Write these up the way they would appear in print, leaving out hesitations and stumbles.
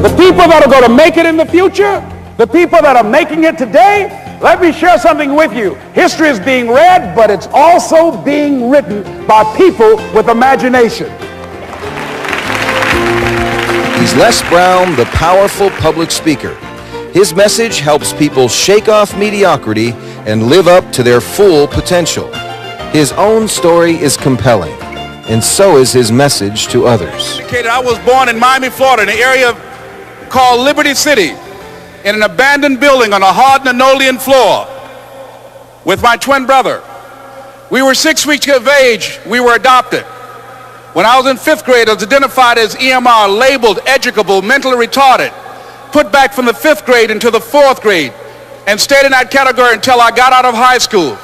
The people that are going to make it in the future, the people that are making it today, let me share something with you. History is being read, but it's also being written by people with imagination. He's Les Brown, the powerful public speaker. His message helps people shake off mediocrity and live up to their full potential. His own story is compelling, and so is his message to others. I was born in Miami, Florida, in an area called Liberty City, in an abandoned building on a hard linoleum floor with my twin brother. We were 6 weeks of age. We were adopted. When I was in 5th grade, I was identified as EMR, labeled educable, mentally retarded, put back from the 5th grade into the 4th grade, and stayed in that category until I got out of high school.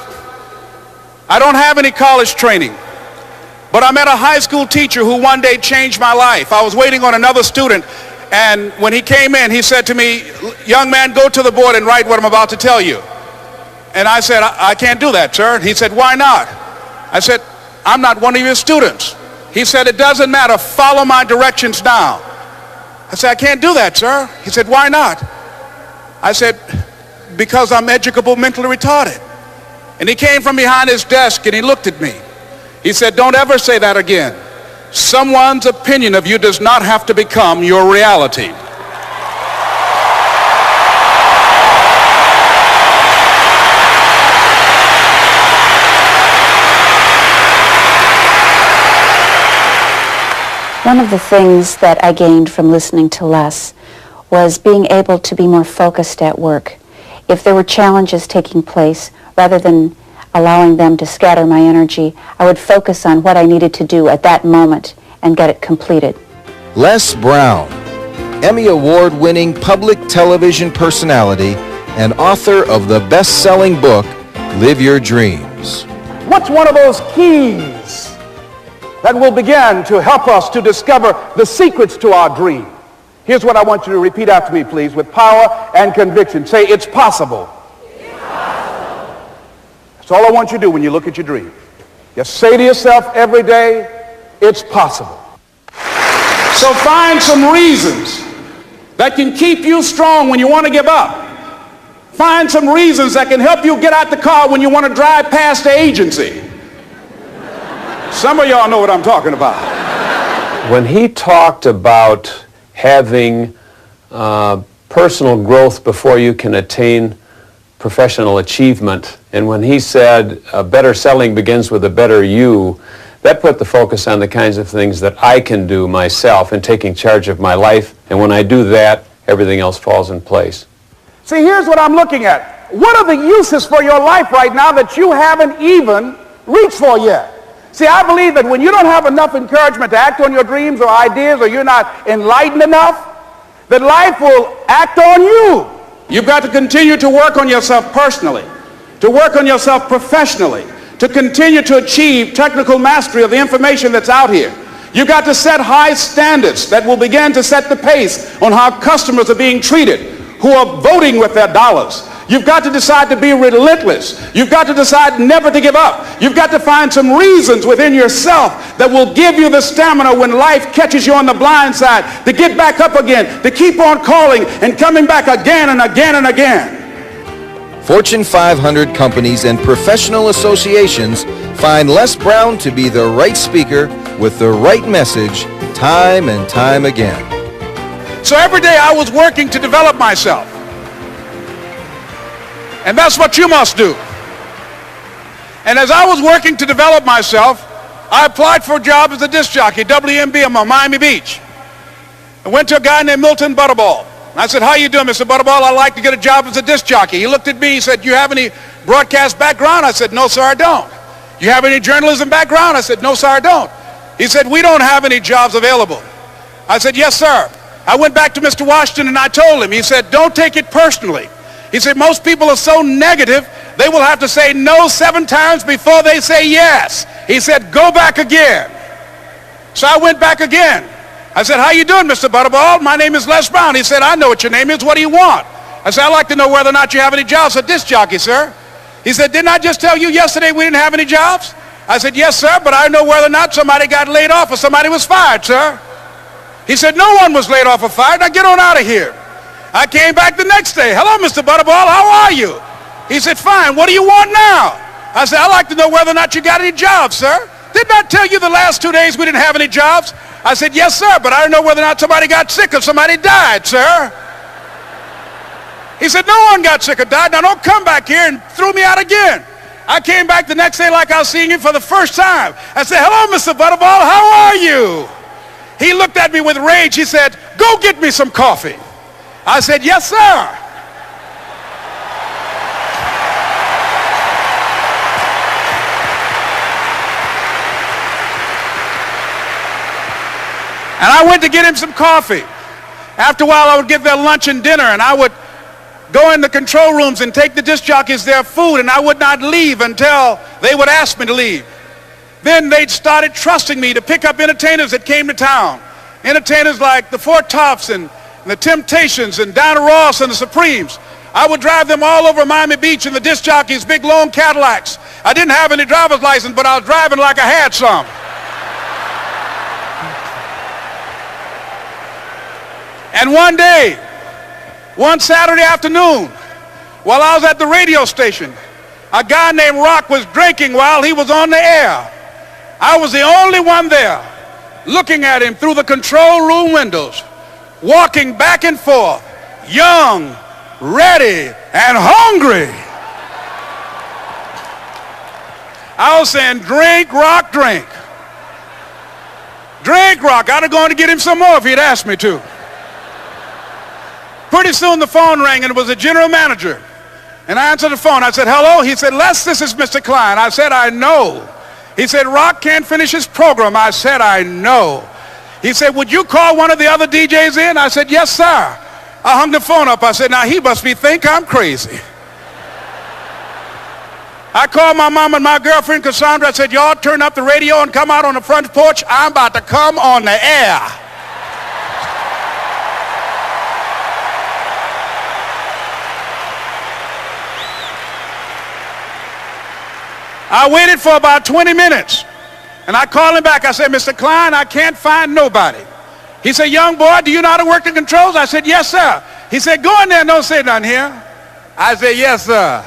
I don't have any college training, but I met a high school teacher who one day changed my life. I was waiting on another student, and when he came in, he said to me, "Young man, go to the board and write what I'm about to tell you." And I said, I can't do that, sir. He said, "Why not?" I said, "I'm not one of your students." He said, "It doesn't matter, follow my directions now." I said, "I can't do that, sir." He said, "Why not?" I said, "Because I'm educable, mentally retarded." And he came from behind his desk and he looked at me. He said, "Don't ever say that again. Someone's opinion of you does not have to become your reality." One of the things that I gained from listening to Les was being able to be more focused at work. If there were challenges taking place, rather than allowing them to scatter my energy, I would focus on what I needed to do at that moment and get it completed. Les Brown, Emmy Award-winning public television personality and author of the best-selling book, Live Your Dreams. What's one of those keys that will begin to help us to discover the secrets to our dream? Here's what I want you to repeat after me, please, with power and conviction. Say, "It's possible." It's possible. That's all I want you to do when you look at your dream. Just say to yourself every day, "It's possible." So find some reasons that can keep you strong when you want to give up. Find some reasons that can help you get out the car when you want to drive past the agency. Some of y'all know what I'm talking about. When he talked about having personal growth before you can attain professional achievement, and when he said better selling begins with a better you, that put the focus on the kinds of things that I can do myself in taking charge of my life, and when I do that, everything else falls in place. See, here's what I'm looking at. What are the uses for your life right now that you haven't even reached for yet? See, I believe that when you don't have enough encouragement to act on your dreams or ideas, or you're not enlightened enough, that life will act on you. You've got to continue to work on yourself personally, to work on yourself professionally, to continue to achieve technical mastery of the information that's out here. You've got to set high standards that will begin to set the pace on how customers are being treated, who are voting with their dollars. You've got to decide to be relentless. You've got to decide never to give up. You've got to find some reasons within yourself that will give you the stamina when life catches you on the blind side to get back up again, to keep on calling and coming back again and again and again. Fortune 500 companies and professional associations find Les Brown to be the right speaker with the right message time and time again. So every day I was working to develop myself. And that's what you must do. And as I was working to develop myself, I applied for a job as a disc jockey, WMB, on Miami Beach. I went to a guy named Milton Butterball. I said, "How you doing, Mr. Butterball? I'd like to get a job as a disc jockey." He looked at me, he said, "You have any broadcast background?" I said, "No, sir, I don't." "You have any journalism background?" I said, "No, sir, I don't." He said, "We don't have any jobs available." I said, "Yes, sir." I went back to Mr. Washington and I told him. He said, "Don't take it personally." He said, "Most people are so negative, they will have to say no 7 times before they say yes." He said, "Go back again." So I went back again. I said, "How you doing, Mr. Butterball? My name is Les Brown." He said, "I know what your name is. What do you want?" I said, "I'd like to know whether or not you have any jobs for disc jockey, sir." He said, "Didn't I just tell you yesterday we didn't have any jobs?" I said, "Yes, sir, but I know whether or not somebody got laid off or somebody was fired, sir." He said, no one was laid off or fired. Now get on out of here. I came back the next day. Hello, Mr. Butterball, how are you? He said, fine, what do you want now? I said, I'd like to know whether or not you got any jobs, sir. Didn't I tell you the last 2 days we didn't have any jobs? I said, yes, sir, but I don't know whether or not somebody got sick or somebody died, sir. He said, no one got sick or died. Now don't come back here and throw me out again. I came back the next day like I was seeing him for the first time. I said, hello, Mr. Butterball, how are you? He looked at me with rage. He said, go get me some coffee. I said, yes, sir. And I went to get him some coffee. After a while, I would get their lunch and dinner, and I would go in the control rooms and take the disc jockeys their food, and I would not leave until they would ask me to leave. Then they started trusting me to pick up entertainers that came to town. Entertainers like the Four Tops and the Temptations and Diana Ross and the Supremes. I would drive them all over Miami Beach in the disc jockeys, big long Cadillacs. I didn't have any driver's license, but I was driving like I had some. And one day, one Saturday afternoon, while I was at the radio station, a guy named Rock was drinking while he was on the air. I was the only one there, looking at him through the control room windows, walking back and forth, young, ready, and hungry. I was saying, drink, Rock, drink. Drink, Rock. I'd have gone to get him some more if he'd asked me to. Pretty soon the phone rang, and it was the general manager. And I answered the phone. I said, hello? He said, Les, this is Mr. Klein. I said, I know. He said, Rock can't finish his program. I said, I know. He said, would you call one of the other DJs in? I said, yes, sir. I hung the phone up. I said, now he must think I'm crazy. I called my mom and my girlfriend, Cassandra. I said, y'all turn up the radio and come out on the front porch. I'm about to come on the air. I waited for about 20 minutes, and I called him back. I said, Mr. Klein, I can't find nobody. He said, young boy, do you know how to work the controls? I said, yes, sir. He said, go in there and don't say nothing here. I said, yes, sir.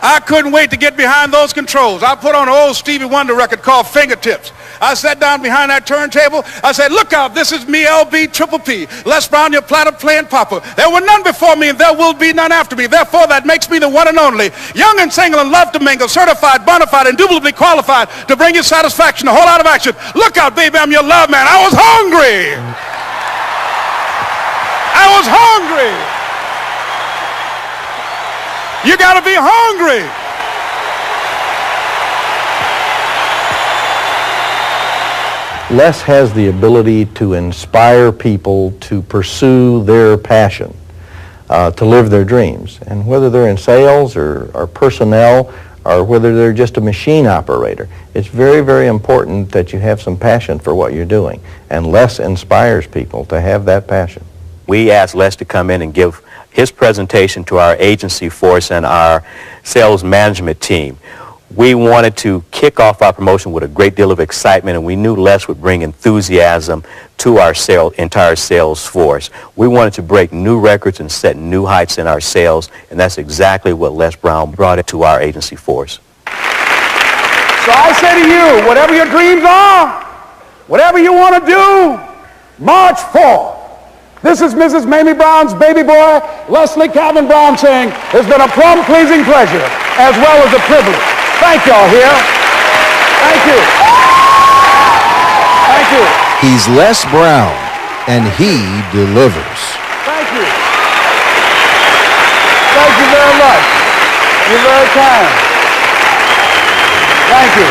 I couldn't wait to get behind those controls. I put on an old Stevie Wonder record called Fingertips. I sat down behind that turntable. I said, look out, this is me, LB Triple P. Les Brown, your platter playing papa. There were none before me, and there will be none after me. Therefore, that makes me the one and only. Young and single and love to mingle, certified, bona fide, indubitably qualified to bring you satisfaction, a whole lot of action. Look out, baby, I'm your love man. I was hungry. I was hungry. You got to be hungry. Les has the ability to inspire people to pursue their passion, to live their dreams. And whether they're in sales or personnel, or whether they're just a machine operator, it's very, very important that you have some passion for what you're doing. And Les inspires people to have that passion. We asked Les to come in and give his presentation to our agency force and our sales management team. We wanted to kick off our promotion with a great deal of excitement, and we knew Les would bring enthusiasm to our entire sales force. We wanted to break new records and set new heights in our sales, and that's exactly what Les Brown brought it to our agency force. So I say to you, whatever your dreams are, whatever you want to do, march forth. This is Mrs. Mamie Brown's baby boy, Leslie Calvin Brown, saying, it's been a plum-pleasing pleasure as well as a privilege. Thank y'all here. Thank you. Thank you. He's Les Brown, and he delivers. Thank you. Thank you very much. You're very kind. Thank you.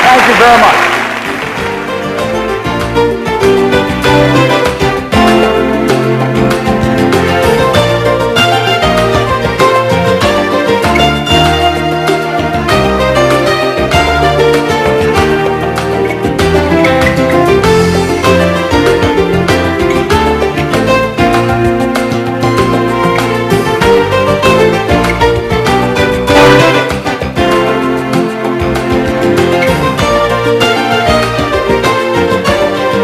Thank you very much.